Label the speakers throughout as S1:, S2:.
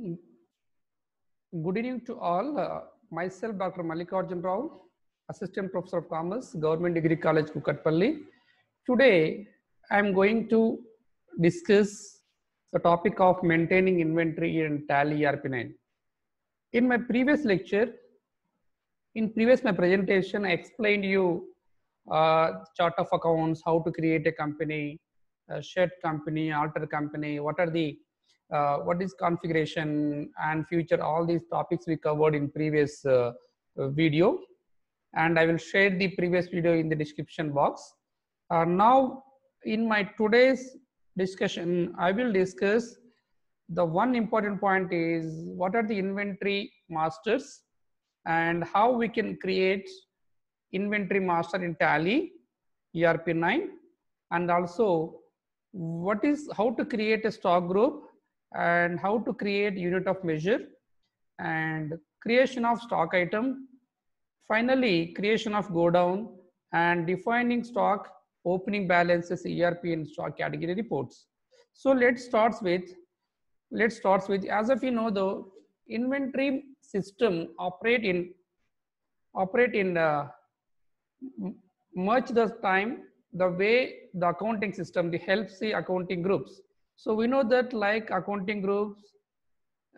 S1: Good evening to all. Myself, Dr. Mallikarjun Rao, Assistant Professor of Commerce, Government Degree College, Kukatpalli. Today, I am going to discuss the topic of maintaining inventory in Tally ERP9. In my previous lecture, my presentation, I explained you chart of accounts, how to create a company, shed company, alter company, what is configuration and future, all these topics we covered in previous video, and I will share the previous video in the description box. Now in my today's discussion, I will discuss the one important point is what are the inventory masters and how we can create inventory master in Tally ERP9, and also how to create a stock group and how to create unit of measure and creation of stock item, finally creation of go down and defining stock opening balances, ERP and stock category reports. So let's start with as if you know, the inventory system operate in much the time the way the accounting system helps the accounting groups. So we know that like accounting groups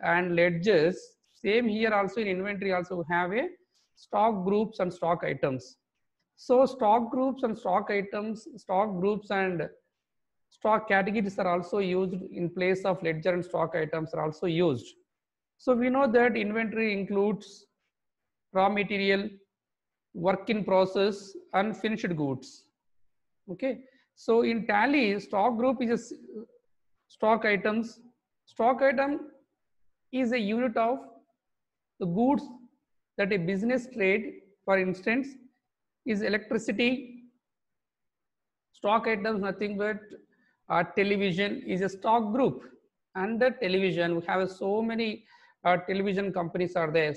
S1: and ledgers, same here also in inventory also have a stock groups and stock items. So stock groups and stock items, stock groups and stock categories are also used in place of ledger, and stock items are also used. So we know that inventory includes raw material, work in process, and finished goods. Okay, so in Tally, stock group is a stock items. Stock item is a unit of the goods that a business trade, for instance, is electricity. Stock items nothing but television is a stock group. Under television, we have so many television companies are there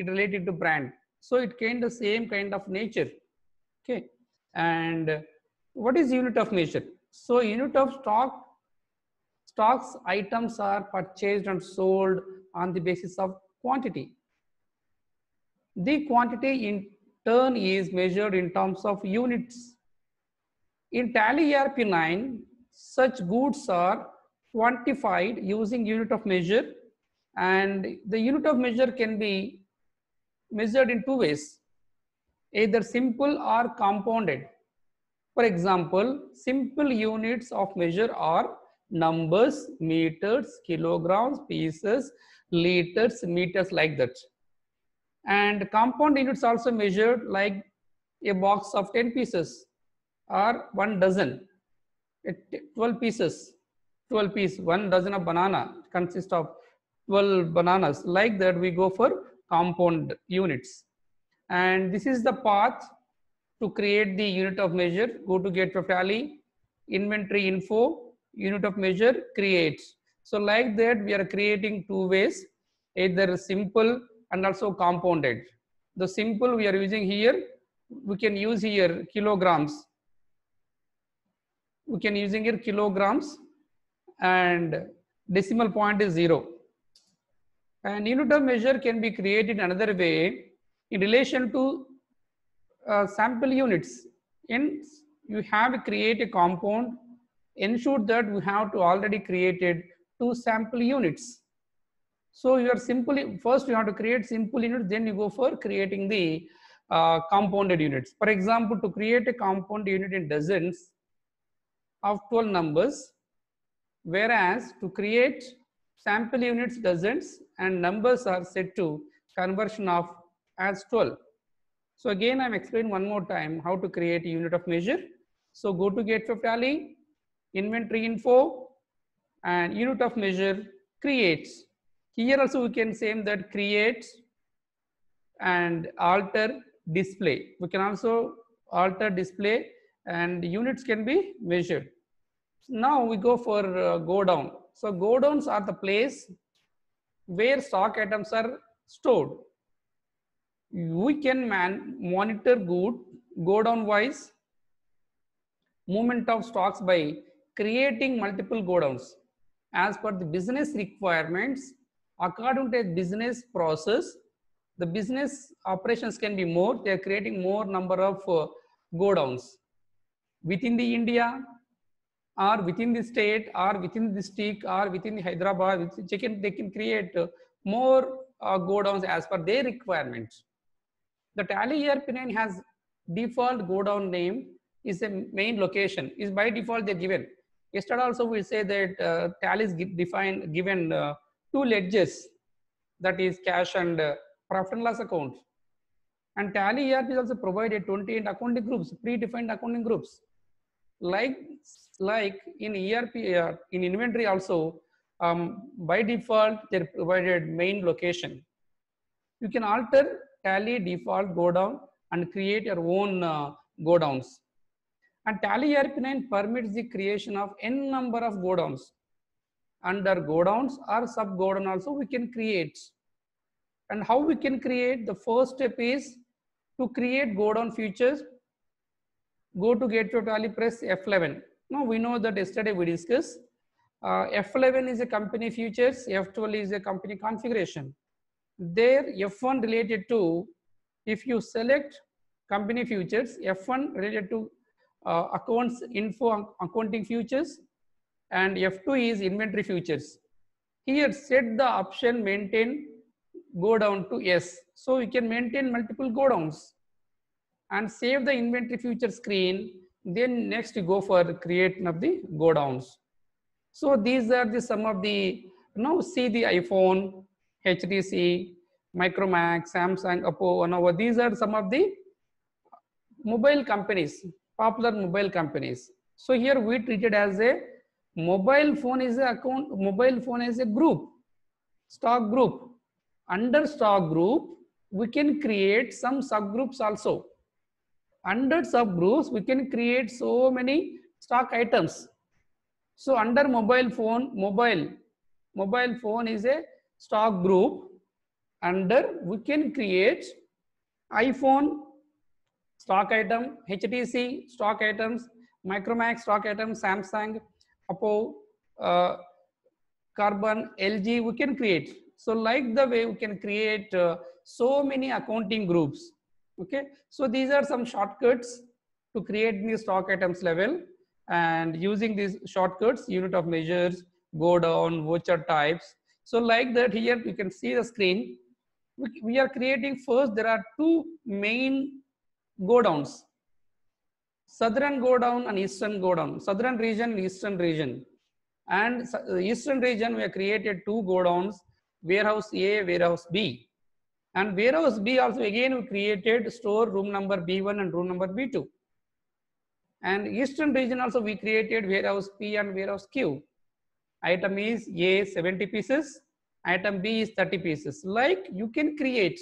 S1: related to brand. So it can the same kind of nature. Okay, and what is unit of measure? So unit of stocks items are purchased and sold on the basis of quantity. The quantity in turn is measured in terms of units. In Tally ERP9, such goods are quantified using unit of measure, and the unit of measure can be measured in two ways, either simple or compounded. For example, simple units of measure are numbers, meters, kilograms, pieces, liters, meters, like that. And compound units also measured like a box of 10 pieces or 1 dozen, 12 pieces, 12 pieces, 1 dozen of banana consists of 12 bananas. Like that, we go for compound units. And this is the path to create the unit of measure. Go to Gateway of Tally, inventory info, unit of measure, creates. So like that, we are creating two ways, either simple and also compounded. The simple we are using here, we can use here kilograms. We can using here kilograms, and decimal point is 0. And unit of measure can be created another way in relation to sample units. In you have to create a compound, ensure that we have to already created 2 sample units. So you are simply first you have to create simple units, then you go for creating the compounded units. For example, to create a compound unit in dozens of 12 numbers, whereas to create sample units dozens and numbers are set to conversion of as 12. So again, I'm explaining one more time how to create a unit of measure. So go to Gateway of Tally, inventory info, and unit of measure creates. Here also we can say that create and alter display. We can also alter display and units can be measured. Now we go for go down. So go downs are the place where stock items are stored. We can monitor good go down wise movement of stocks by creating multiple go downs as per the business requirements according to a business process, the business operations can be more. They are creating more number of go downs within the India, or within the state, or within the district, or within the Hyderabad. They can create more go downs as per their requirements. The Tally ERP9 has default go down name is a main location, is by default they're given. Yesterday also we say that Tally is given two ledgers, that is cash and profit and loss account. And Tally ERP is also provided 28 accounting groups, predefined accounting groups. Like in ERP, in inventory also, by default they're provided main location. You can alter Tally default go down and create your own go downs. And Tally ERP9 permits the creation of n number of go downs. Under go downs or sub go down also we can create. And how we can create? The first step is to create go down features. Go to Gateway Tally, press F11. Now we know that yesterday we discussed F11 is a company features, F12 is a company configuration. There F1 related to, if you select company features, F1 related to accounts info accounting features, and F2 is inventory features. Here set the option maintain go down to yes. So you can maintain multiple go downs and save the inventory future screen. Then next you go for creation of the go downs. So these are the some of the, see the iPhone, HTC, Micromax, Samsung, Oppo, Lenovo. These are some of the mobile companies, popular mobile companies. So here we treat it as a mobile phone is a account, mobile phone is a group, stock group. Under stock group, we can create some subgroups also. Under subgroups, we can create so many stock items. So under mobile phone, mobile phone is a stock group. Under we can create iPhone stock item, HTC stock items, Micromax stock items, Samsung, Oppo, Carbon, LG, we can create. So like the way we can create so many accounting groups. Okay, so these are some shortcuts to create the stock items level, and using these shortcuts, unit of measures, go down, voucher types. So like that, here you can see the screen. We are creating first, there are two main go downs, southern go down and eastern go down, southern region, eastern region. And eastern region, we have created two go downs, warehouse A, warehouse B. And warehouse B also again we created store room number B1 and room number B2. And eastern region also we created warehouse P and warehouse Q. Item is A 70 pieces, item B is 30 pieces. Like you can create.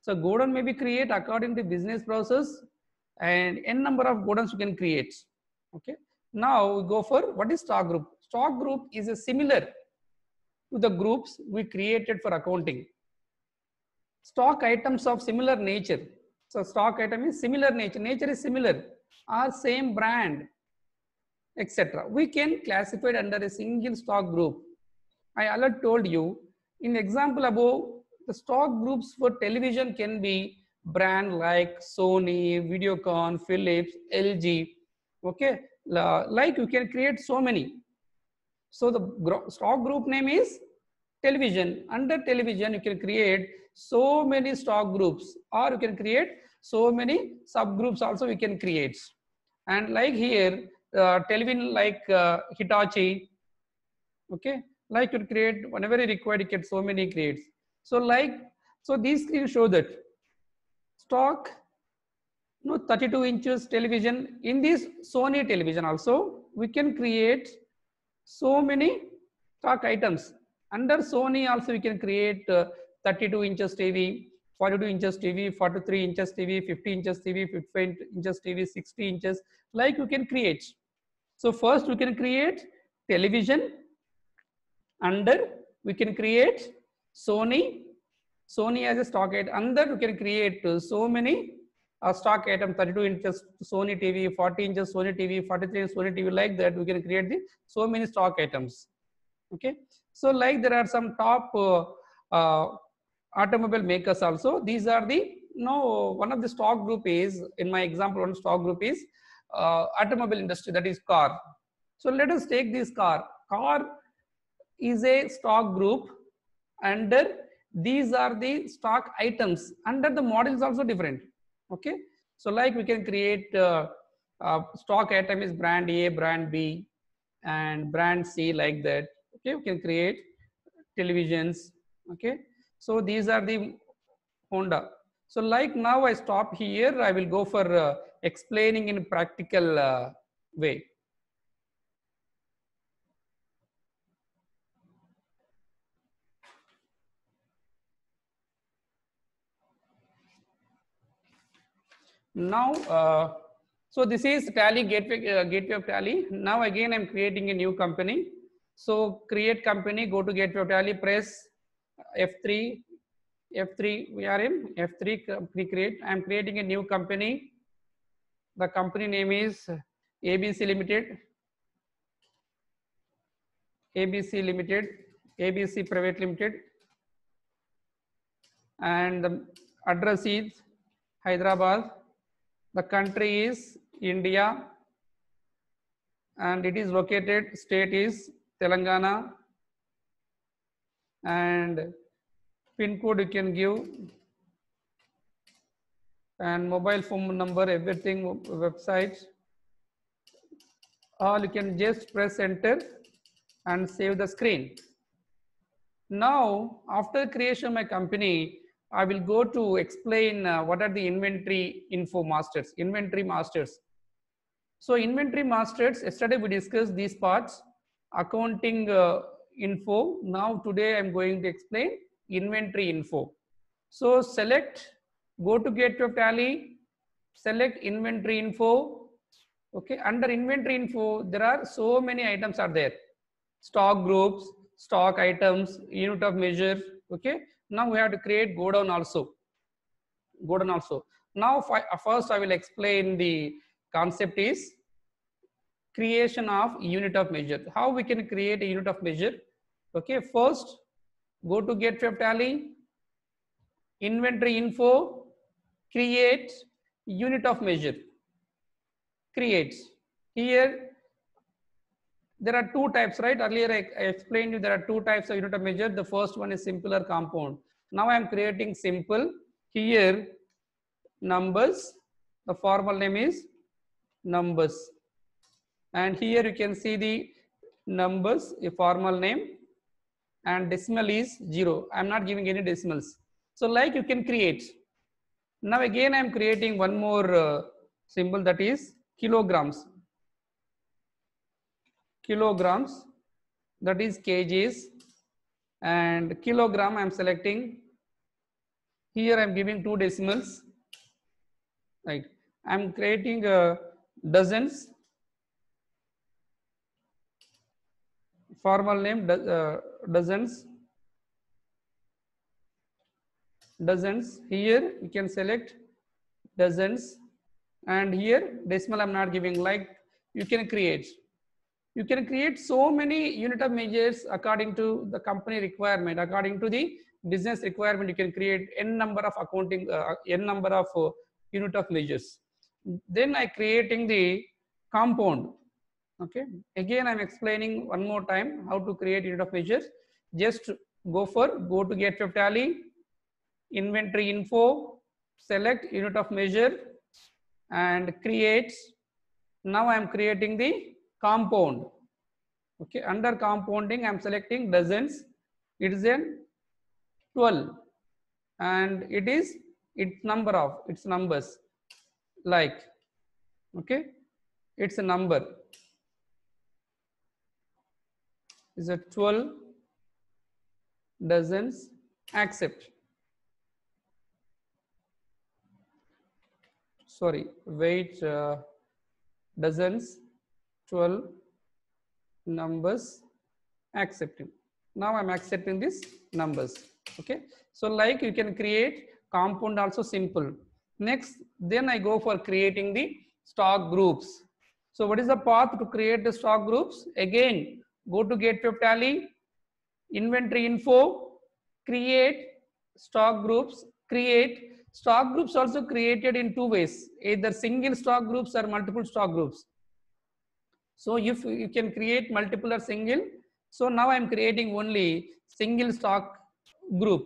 S1: So go down may be create according to business process, and n number of go downs you can create. Okay. Now we go for what is stock group. Stock group is a similar to the groups we created for accounting. Stock items of similar nature. So stock item is similar nature. Nature is similar, or same brand, etc. We can classify it under a single stock group. I already told you in example above, the stock groups for television can be brand like Sony, Videocon, Philips, LG. Okay, like you can create so many. So the stock group name is television. Under television, you can create so many stock groups, or you can create so many subgroups also we can create. And like here, television like Hitachi, okay, like you create whenever you require, you get so many creates. So like, so these screens show that stock, 32 inches television. In this Sony television also, we can create so many stock items. Under Sony also we can create 32 inches TV, 42 inches TV, 43 inches TV, 50 inches TV, 55 inches TV, 60 inches, like you can create. So first we can create television. Under we can create Sony as a stock item. Under we can create so many stock item, 32 inches Sony TV, 40 inches Sony TV, 43 inches Sony TV, like that we can create the so many stock items. Okay, so like there are some top automobile makers also. These are the, one of the stock group is, in my example, one stock group is automobile industry, that is car. So let us take this car. Car is a stock group. Under these are the stock items. Under the model is also different. Okay. So like we can create stock item is brand A, brand B, and brand C, like that. Okay. We can create televisions. Okay. So these are the Honda. So like now I stop here. I will go for explaining in practical way. Now, so this is Tally gateway, gateway of Tally. Now again, I'm creating a new company. So create company, go to gateway of Tally, press F3, F3, we are in F3, create. I'm creating a new company. The company name is ABC Limited, ABC Limited, ABC Private Limited, and the address is Hyderabad. The country is India, and it is located, state is Telangana, and pin code you can give, and mobile phone number, everything, website, all you can just press enter and save the screen. Now after creation of my company, I will go to explain what are the inventory info masters, inventory masters. So inventory masters, yesterday we discussed these parts, accounting info. Now today I'm going to explain inventory info. So select, go to gateway of Tally, select inventory info. Okay, under inventory info, there are so many items are there. Stock groups, stock items, unit of measure. Okay, now we have to create go down also. Go down also. Now first I will explain the concept is creation of unit of measure. How we can create a unit of measure? Okay, first go to gateway of Tally, inventory info, create unit of measure. Create. Here there are two types, right? Earlier I explained you there are two types of unit of measure. The first one is simple or compound. Now I am creating simple. Here numbers, the formal name is numbers, and here you can see the numbers, a formal name, and decimal is 0. I'm not giving any decimals. So like you can create. Now again I'm creating one more symbol, that is kilograms. Kilograms, that is kgs, and kilogram I'm selecting. Here I'm giving 2 decimals. Right. I'm creating dozens. Formal name dozens. Dozens. Here you can select dozens, and here decimal I'm not giving. Like you can create. You can create so many unit of measures according to the company requirement, according to the business requirement. You can create n number of accounting, n number of unit of measures. Then I creating the compound. Okay. Again, I'm explaining one more time how to create unit of measures. Just go to gateway of Tally, inventory info, select unit of measure, and create. Now I'm creating the compound. Okay, under compounding I'm selecting dozens. It is in 12, and it is its numbers, like, okay, it's a number is a 12 dozens, accept. Sorry, wait, dozens, 12 numbers, accepting. Now I'm accepting these numbers. Okay, so like you can create compound also simple. Next, then I go for creating the stock groups. So what is the path to create the stock groups? Again, go to gateway of Tally, inventory info, create stock groups. Create stock groups also created in two ways, either single stock groups or multiple stock groups. So if you can create multiple or single, so now I'm creating only single stock group.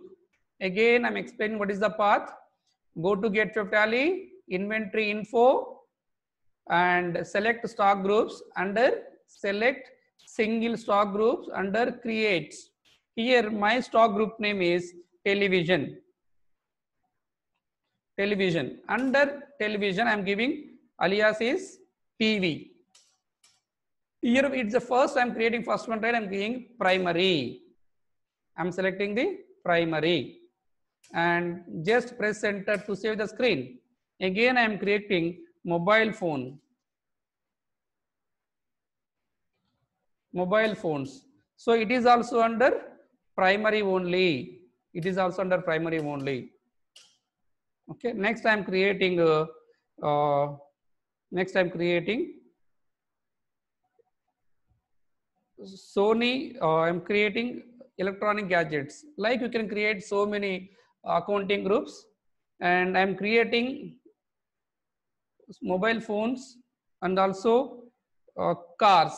S1: Again, I'm explaining what is the path. Go to get tally, inventory info, and select stock groups. Under select single stock groups, under create. Here my stock group name is television. Television. Under television, I'm giving alias is TV. Here it's the first I'm creating first one, right? I'm giving primary. I'm selecting the primary and just press enter to save the screen. Again, I'm creating mobile phone. Mobile phones. So it is also under primary only. It is also under primary only. Okay. Next, I'm creating. Next, I'm creating Sony. I'm creating electronic gadgets. Like you can create so many accounting groups, and I'm creating mobile phones and also cars.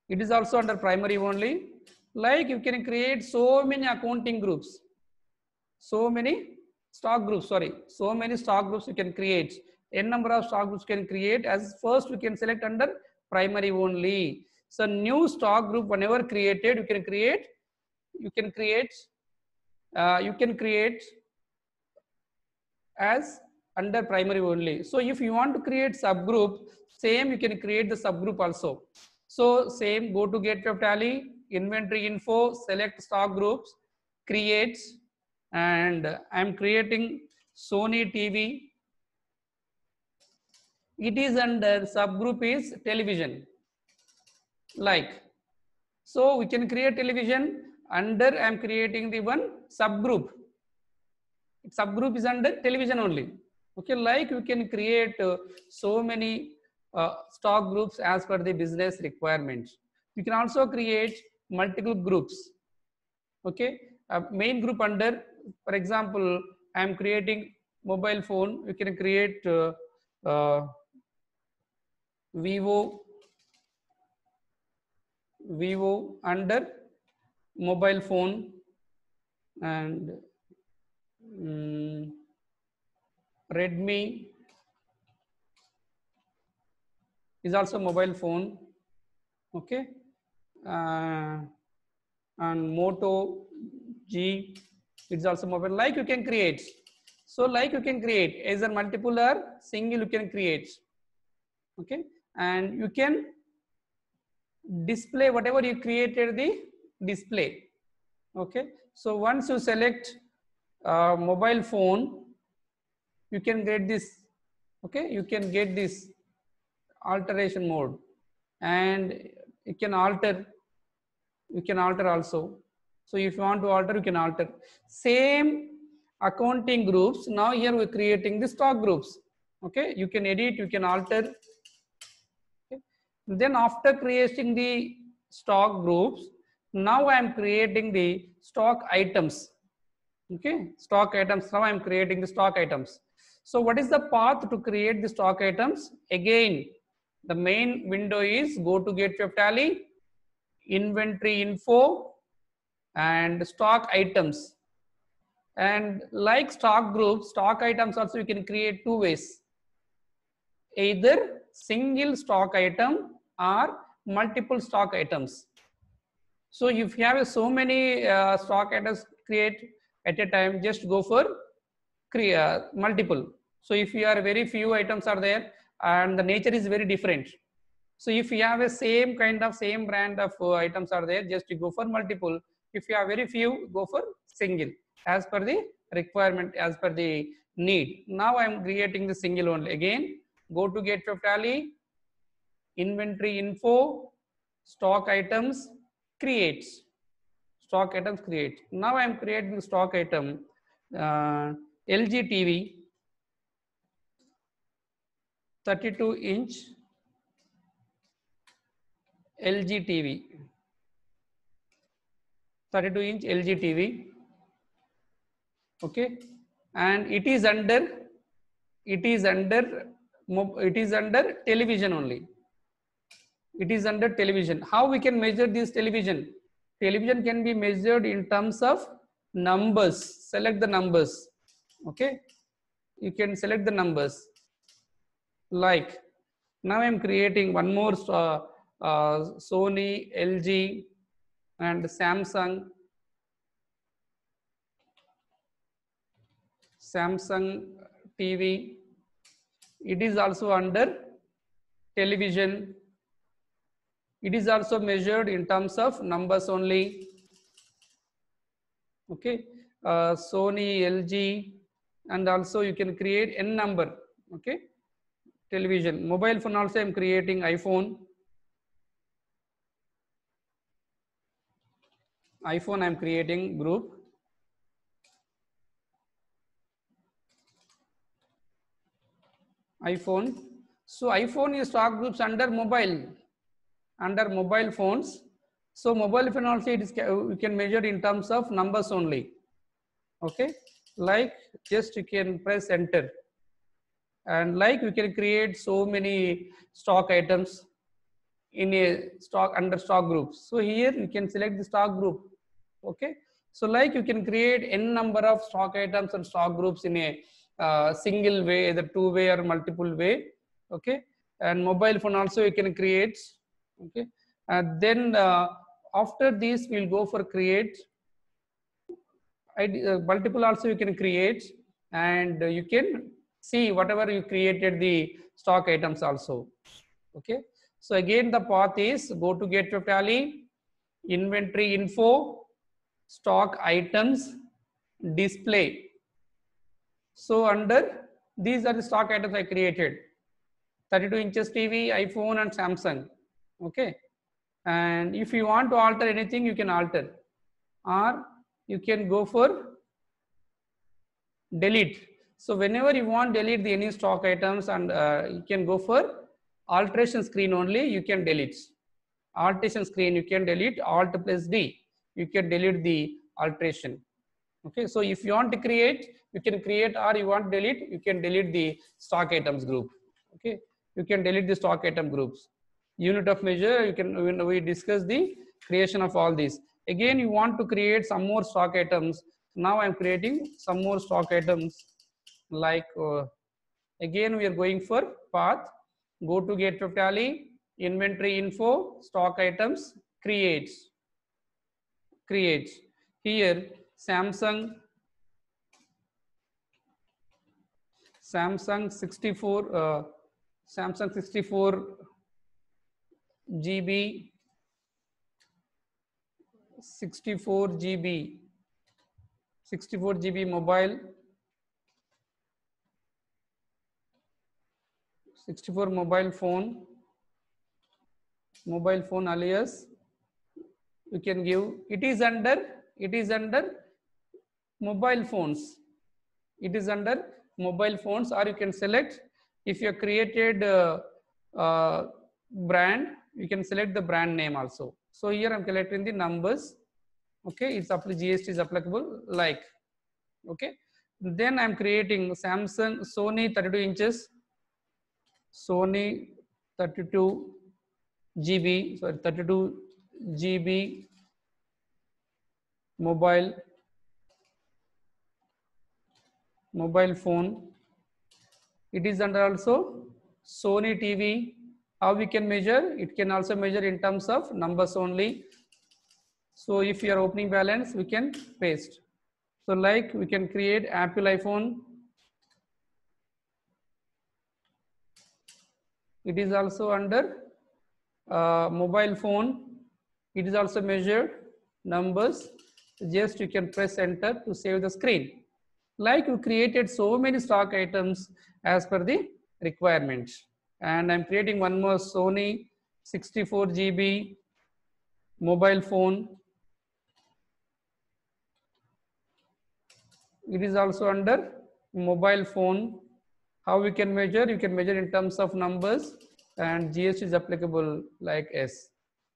S1: It is also under primary only. Like you can create so many accounting groups, so many stock groups, sorry, so many stock groups you can create. N number of stock groups can create. As first we can select under primary only. So new stock group whenever created, you can create, you can create, you can create as under primary only. So if you want to create subgroup, same you can create the subgroup also. So same, go to get tally, inventory info, select stock groups, create, and I'm creating Sony TV. It is under subgroup is television. Like, so we can create television under I'm creating the one subgroup. Subgroup is under television only. Okay, like you can create so many stock groups as per the business requirements. You can also create multiple groups. Okay, main group under, for example, I am creating mobile phone. You can create uh, Vivo, Vivo under mobile phone, and Redmi is also mobile phone. Okay, and Moto G, it's also mobile. Like you can create. So like you can create either multiple or single you can create. Okay, and you can display whatever you created the display. Okay, so once you select mobile phone, you can get this. Okay, you can get this alteration mode, and you can alter also. So if you want to alter, you can alter. Same accounting groups. Now here we're creating the stock groups. Okay, you can edit, you can alter. Okay. Then after creating the stock groups, now I am creating the stock items. Okay, stock items. Now I am creating the stock items. So what is the path to create the stock items? Again, the main window is go to get your tally, inventory info, and stock items. And like stock groups, stock items also you can create two ways, either single stock item or multiple stock items. So if you have so many stock items create at a time, just go for multiple. So if you are very few items are there and the nature is very different, so if you have a same kind of same brand of items are there, just you go for multiple. If you have very few, go for single as per the requirement, as per the need. Now I am creating the single only. Again, go to get your tally, inventory info, stock items, creates. Stock items create. Now I am creating the stock item LG TV 32-inch LG TV. 32-inch LG TV. Okay, and it is under television only. It is under television. How we can measure this television? Television can be measured in terms of numbers. Select the numbers. Okay, you can select the numbers. Like now I'm creating one more Sony, LG, and Samsung TV. It is also under television. It is also measured in terms of numbers only. Okay, Sony, LG, and also you can create n number. Okay, television. Mobile phone also I'm creating iPhone. I'm creating group. iPhone. So iPhone is stock groups under mobile phones. So mobile phone also it is, you can measure in terms of numbers only. Okay, like just you can press enter, and like we can create so many stock items in a stock under stock groups. So here you can select the stock group. Okay, so like you can create n number of stock items and stock groups in a single way, either two-way or multiple way. Okay, and mobile phone also you can create. Okay, and then after this we'll go for create. Multiple also you can create, and you can see whatever you created the stock items also. Okay, so again the path is go to get to tally, inventory info, stock items, display. So under these are the stock items I created: 32 inches TV, iPhone, and Samsung. Okay, and if you want to alter anything, you can alter, or you can go for delete. So whenever you want delete the any stock items, and you can go for alteration screen only, you can delete. Alteration screen you can delete, alt plus D, you can delete the alteration. Okay, so if you want to create, you can create, or you want to delete, you can delete the stock items group. Okay, you can delete the stock item groups. Unit of measure, you can, when we discuss the creation of all these. Again, you want to create some more stock items. Now I'm creating some more stock items, like again we are going for path, go to get to tally, inventory info, stock items, create. Here Samsung 64 Samsung 64 GB 64 GB mobile, 64 mobile phone alias you can give. It is under mobile phones. It is under mobile phones, or you can select, if you created brand, you can select the brand name also. So here I'm collecting the numbers. Okay, it's GST is applicable, like. Okay, then I'm creating Sony 32 inches, Sony 32 GB, sorry, 32 GB mobile phone. It is under also Sony TV. How we can measure? It can also measure in terms of numbers only. So if you are opening balance, we can paste. So like we can create Apple iPhone. It is also under mobile phone. It is also measured numbers. Just you can press enter to save the screen. Like you created so many stock items as per the requirements. And I'm creating one more Sony 64 GB mobile phone. It is also under mobile phone. How we can measure? You can measure in terms of numbers, and GST is applicable, like S.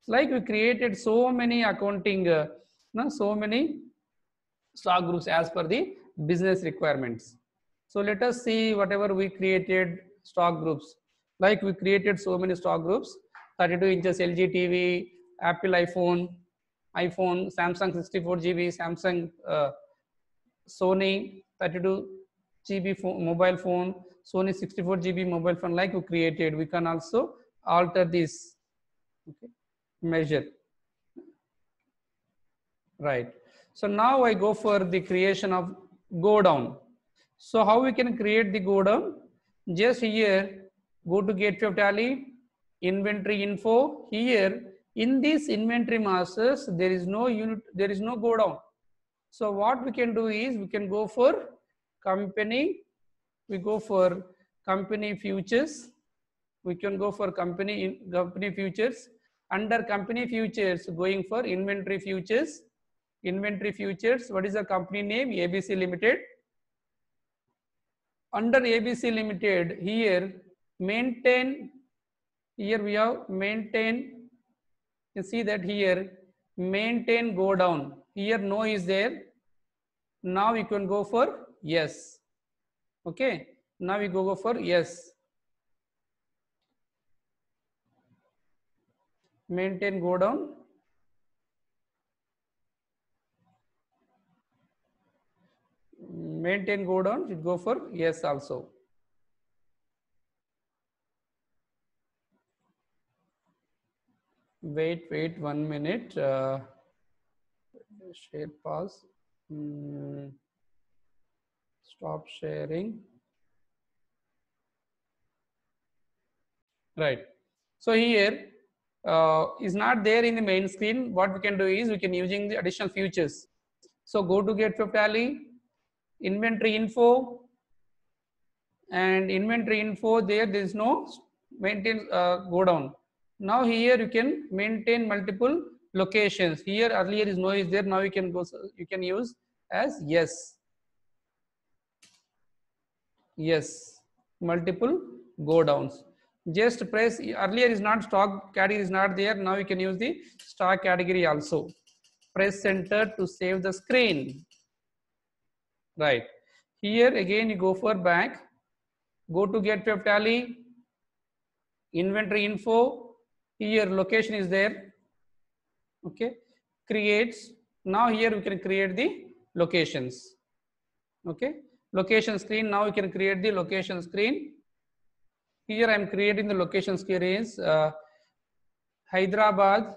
S1: Like we created so many accounting Now, so many stock groups as per the business requirements. So let us see whatever we created stock groups. Like we created so many stock groups: 32 inches LG TV, Apple iPhone, Samsung 64 GB, Samsung, Sony 32 GB mobile phone, Sony 64 GB mobile phone. Like we created, we can also alter this. Okay. Measure. Right. So now I go for the creation of go down. So how we can create the go down? Just here, go to gateway of tally, inventory info. Here in this inventory masters, there is no unit, there is no go down. So what we can do is we can go for company. We go for company futures. We can go for company futures. Under company futures, going for inventory futures. Inventory futures. What is the company name? ABC Limited. Under ABC Limited, here maintain. Here we have maintain. You see that here maintain go down. Here no is there. Now we can go for yes. Okay. Now we go for yes. Maintain go down. Maintain go down. It go for yes also. Wait 1 minute. Share pause. Stop sharing. Right. So here is not there in the main screen. What we can do is we can using the additional futures. So go to gateway of tally, inventory info, and inventory info there is no maintain go down. Now here you can maintain multiple locations. Here earlier is no is there. Now you can go. You can use as yes. Yes, multiple go downs. Just press earlier is not stock category is not there. Now you can use the stock category also. Press enter to save the screen. Right. Here again you go for back. Go to gateway of tally. Inventory info. Here location is there. Okay. Creates. Now here we can create the locations. Okay. Location screen. Now we can create the location screen. Here I am creating the location screen is Hyderabad.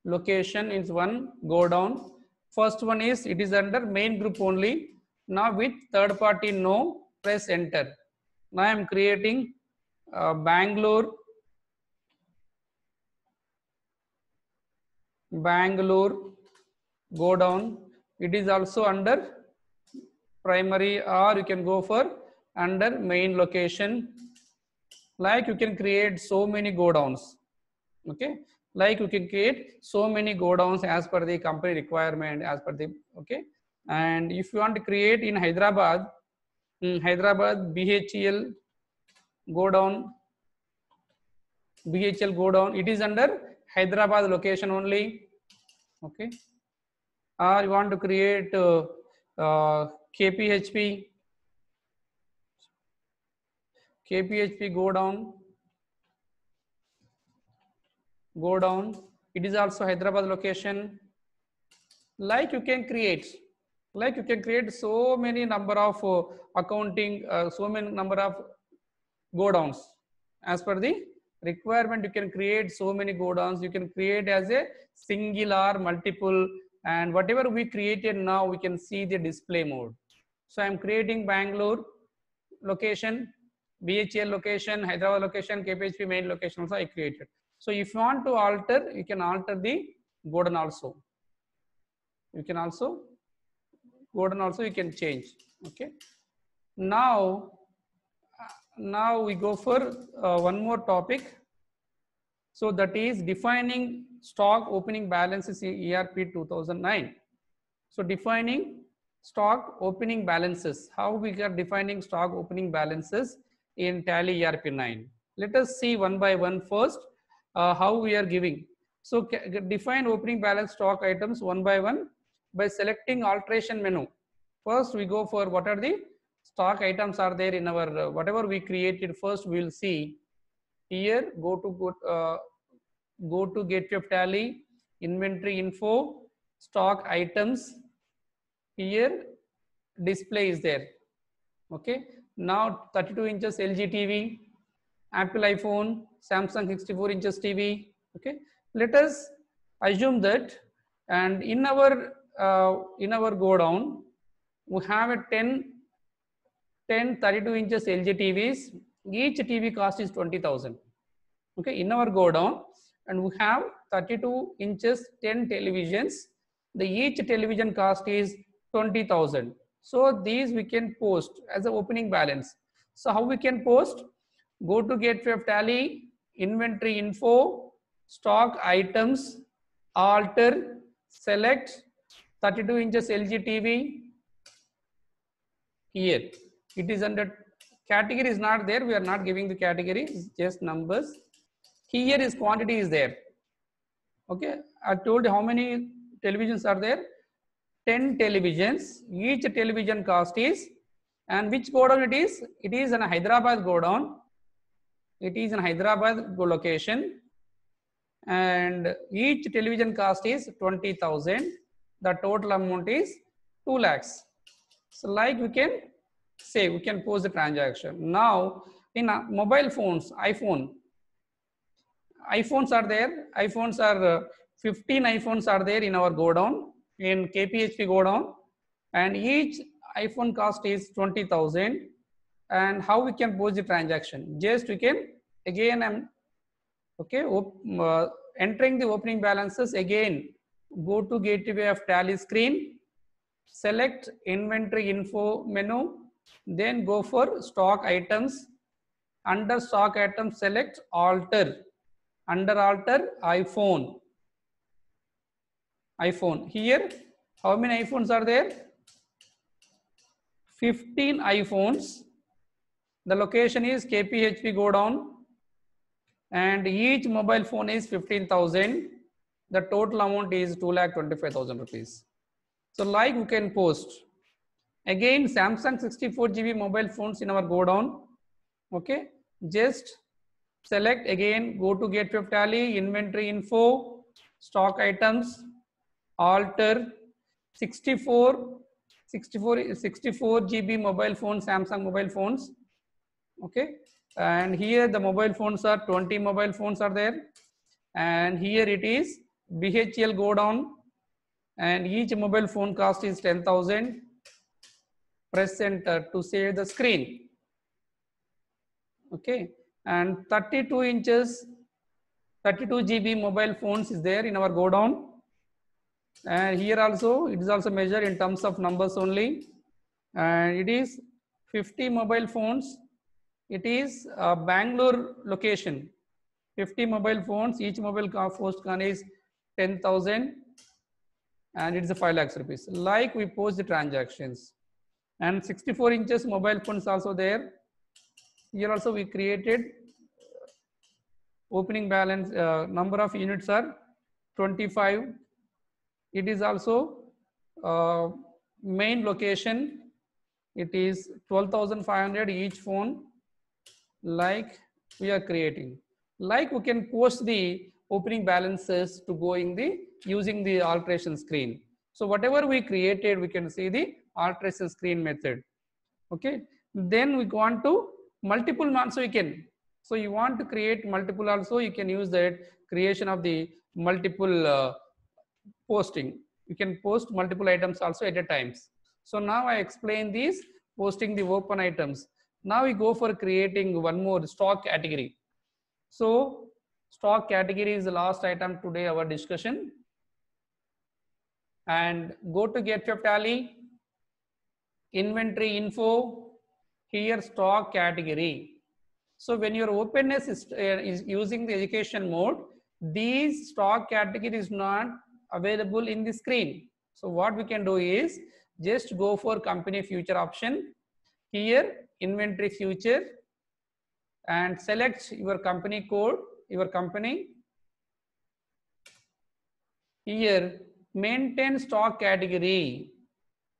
S1: Location is one go down. First one is it is under main group only. Now with third party no, press enter. Now I am creating Bangalore go down. It is also under primary, or you can go for under main location. Like you can create so many go downs. Okay, like you can create so many go downs as per the company requirement, as per the okay. And if you want to create in Hyderabad, BHEL go down, BHL go down, it is under Hyderabad location only. Okay, or you want to create KPHP go down, it is also Hyderabad location. Like you can create so many number of accounting, so many number of go downs as per the requirement. You can create so many go downs. You can create as a single or multiple, and whatever we created now we can see the display mode. So I am creating Bangalore location, BHL location, Hyderabad location, KPHP main location also I created. So if you want to alter, you can alter the go down also. You can also go down also, you can change. Okay. Now we go for one more topic. So that is defining stock opening balances in ERP 2009. So defining stock opening balances. How we are defining stock opening balances in Tally ERP 9. Let us see one by one first how we are giving. So define opening balance stock items one by one by selecting alteration menu. First we go for what are the stock items are there in our whatever we created. First we will see here, go to gateway of tally, inventory info, stock items. Here display is there. Okay, now 32 inches LG TV, Apple iPhone, Samsung 64 inches TV. Okay, let us assume that, and in our go down we have a 10 32 inches LG TVs. Each TV cost is 20,000. Okay, in our go down, and we have 32 inches 10 televisions. The each television cost is 20,000. So these we can post as an opening balance. So how we can post? Go to gateway of tally, inventory info, stock items, alter, select 32 inches LG TV. Here it is under category is not there. We are not giving the category, just numbers. Here is quantity is there. Okay, I told you how many televisions are there. 10 televisions. Each television cost is, and which go down it is? It is in a Hyderabad go down. It is in Hyderabad location, and each television cost is 20,000. The total amount is 2 lakhs. So like we can say, we can post the transaction. Now in mobile phones, iPhones are there. iPhones are 15 iPhones are there in our go down, in KPHP go down, and each iPhone cost is 20,000. And how we can post the transaction? Just we can again entering the opening balances again. Go to gateway of tally screen, select inventory info menu, then go for stock items. Under stock items, select alter. Under alter, iPhone. Here, how many iPhones are there? 15 iPhones. The location is KPHP go down, and each mobile phone is 15,000. The total amount is 2,25,000 rupees. So like we can post again Samsung 64 GB mobile phones in our go down. Okay, just select again, go to gateway of tally, inventory info, stock items, alter 64 GB mobile phones, Samsung mobile phones. Okay, and here the mobile phones are 20 mobile phones are there, and here it is BHL go down, and each mobile phone cost is 10,000. Press enter to save the screen. Okay, and 32 inches 32 GB mobile phones is there in our go down, and here also it is also measured in terms of numbers only, and it is 50 mobile phones. It is Bangalore location. 50 mobile phones, each mobile phone is 10,000, and it is a 5 lakhs rupees. Like we post the transactions, and 64 inches mobile phones also there. Here also we created opening balance. Number of units are 25. It is also main location. It is 12,500 each phone. Like we are creating, like we can post the opening balances to go in the using the alteration screen. So whatever we created, we can see the alteration screen method. Okay, then we want to multiple also we can. So you want to create multiple also, you can use that creation of the multiple posting. You can post multiple items also at a times. So now I explain these posting the open items. Now we go for creating one more stock category. So stock category is the last item today our discussion. And go to gateway of tally, inventory info, here stock category. So when your openness is using the education mode, these stock category is not available in the screen. So what we can do is just go for company future option. Here inventory future, and select your company code, your company, Here, maintain stock category.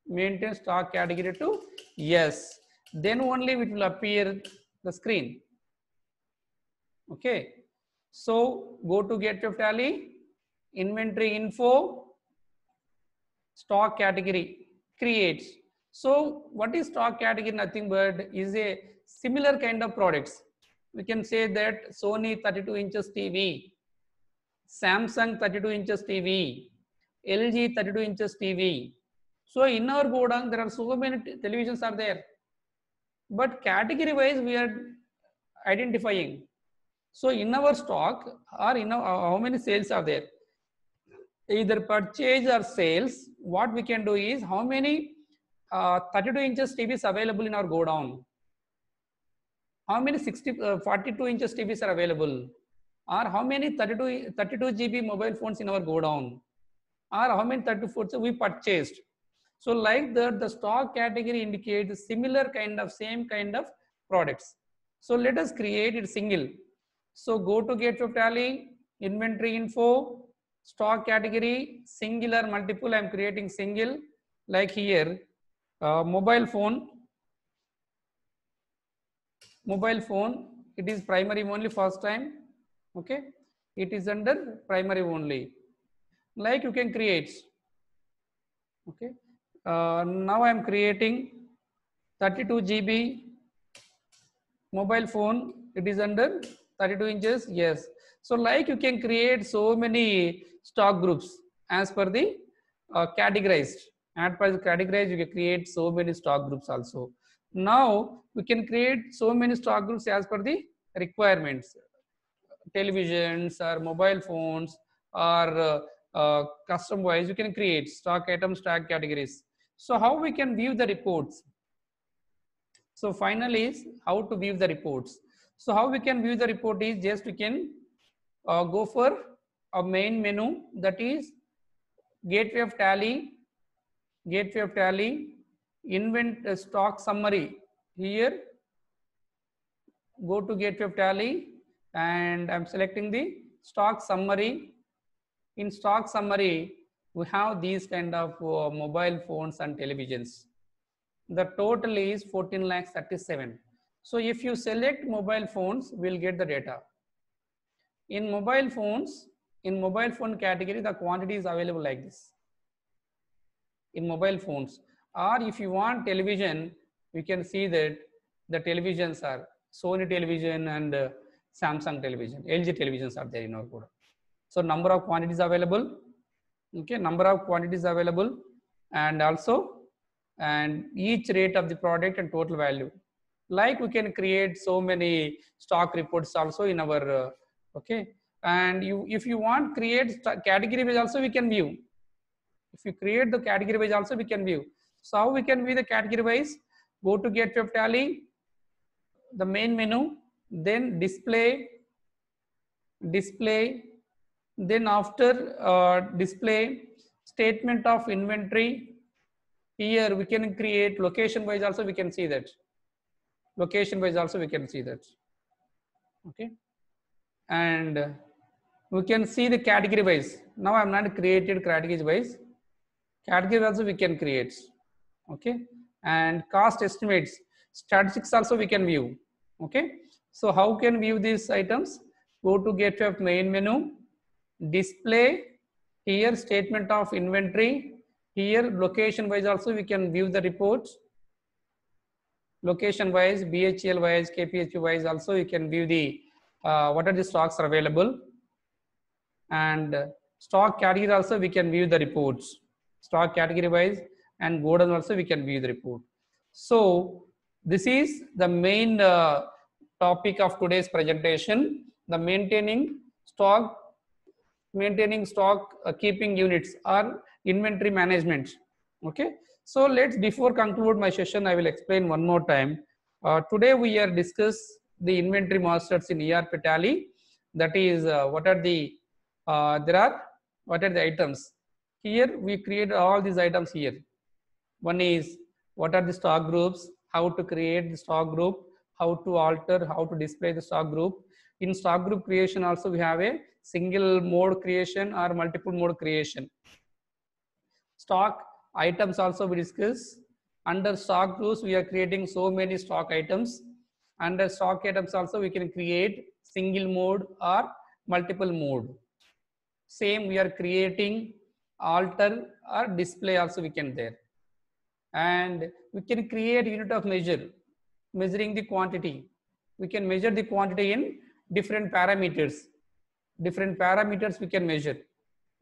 S1: Maintain stock category to yes. Then only it will appear the screen. Okay. So go to gateway of tally, inventory info, stock category creates. So what is stock category? Nothing but is a similar kind of products. We can say that Sony 32 inches TV, Samsung 32 inches TV, LG 32 inches TV. So in our Godang, there are so many televisions are there. But category wise, we are identifying. So in our stock or in our, how many sales are there? Either purchase or sales, what we can do is how many 32 inches TVs available in our godown, how many 42 inches TVs are available, or how many 32 GB mobile phones in our godown, or how many 34 we purchased. So like that, the stock category indicates similar kind of same kind of products. So let us create it single. So go to gateway of tally, inventory info, stock category, singular, multiple. I'm creating single. Like here, mobile phone. Mobile phone. It is primary only first time. Okay, it is under primary only. Like you can create. Okay. Now I'm creating 32 GB mobile phone. It is under 32 inches. Yes. So like you can create so many stock groups as per the categorized. As per the categorized, you can create so many stock groups also. Now we can create so many stock groups as per the requirements. Televisions or mobile phones or custom wise, you can create stock items, stock categories. So how we can view the reports? So finally is how to view the reports. So how we can view the report is just we can go for a main menu, that is gateway of tally, stock summary. Here go to gateway of tally and I'm selecting the stock summary. In stock summary, we have these kind of mobile phones and televisions. The total is 14 lakhs 37. So if you select mobile phones, we'll get the data. In mobile phones, in mobile phone category, the quantity is available like this. In mobile phones, or if you want television, you can see that the televisions are Sony television and Samsung television, LG televisions are there in our code. So number of quantities available. Okay, number of quantities available, and also and each rate of the product and total value. Like we can create so many stock reports also in our okay, and if you want create category wise also we can view. If you create the category wise also we can view. So how we can view the category wise? Go to gateway of tally, the main menu, then display, then after display, statement of inventory. Here we can create location wise also we can see that. Location wise also we can see that. Okay. And we can see the category wise. Now I'm not created category wise. Category also we can create. Okay. And cost estimates, statistics also we can view. Okay. So how can view these items? Go to gateway of main menu, display, here statement of inventory, here location wise also we can view the reports. Location wise, BHL wise, KPHP wise also you can view the what are the stocks are available, and stock category also we can view the reports. Stock category wise and Gordon also we can view the report. So this is the main topic of today's presentation, the maintaining stock keeping units or inventory management. Okay, so let's, before conclude my session, I will explain one more time. Today we are discuss the inventory masters in ERP tally. That is what are the what are the items. Here we create all these items here. One is what are the stock groups, how to create the stock group, how to alter, how to display the stock group. In stock group creation also we have a single mode creation or multiple mode creation. Stock items also we discuss. Under stock groups, we are creating so many stock items. Under stock items also we can create single mode or multiple mode. Same we are creating alter or display also we can there. And we can create unit of measure, measuring the quantity. We can measure the quantity in different parameters. Different parameters we can measure.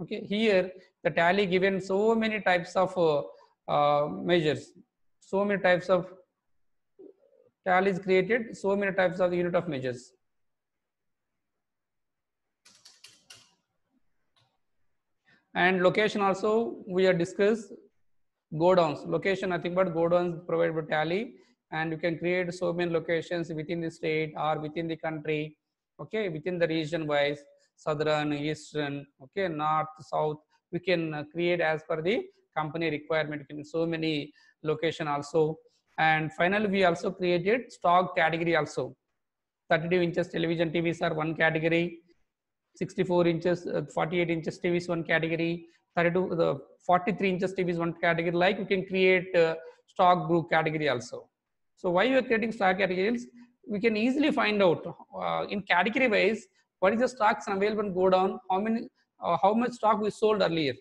S1: Okay, here the tally given so many types of measures, so many types of tally is created, so many types of unit of measures. And location also we are discussed. Godowns, location nothing but godowns provided by tally, and you can create so many locations within the state or within the country. Okay, within the region wise, southern, eastern, okay, north, south, we can create as per the company requirement in so many location also. And finally we also created stock category also. 32 inches television TVs are one category, 64 inches 48 inches TV is one category, 32 the 43 inches TV is one category. Like you can create stock group category also. So why you are creating stock categories, we can easily find out in category wise what is the stocks available and go down, how much stock we sold earlier.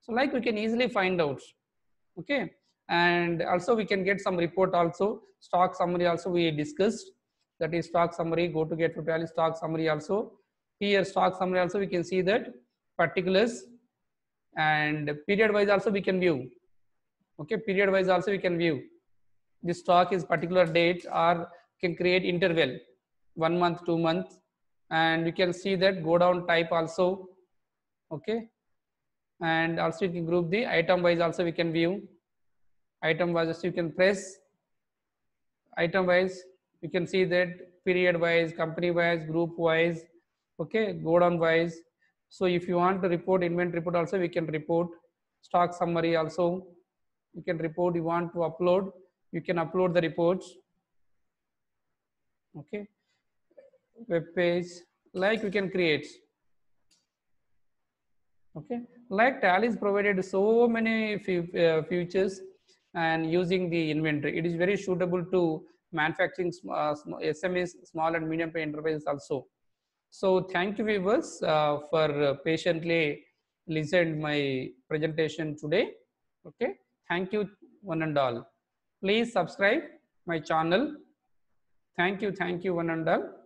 S1: So like we can easily find out. Okay, and also we can get some report also. Stock summary also we discussed, that is stock summary. Go to get tally stock summary also. Here stock summary also we can see that particulars, and period wise also we can view. Okay, period wise also we can view the stock is particular date, or can create interval 1 month 2 months, and we can see that go down type also. Okay, and also you can group the item wise also we can view. Item wise you can press item wise, you can see that period wise, company wise, group wise, okay, go down wise. So if you want to report inventory report also we can report. Stock summary also you can report. You want to upload, you can upload the reports. Okay, web page, like we can create. Okay, like tally is provided so many features, and using the inventory it is very suitable to manufacturing SMEs, small and medium enterprises also. So thank you viewers for patiently listened my presentation today. Okay, thank you one and all. Please subscribe my channel. Thank you one and all.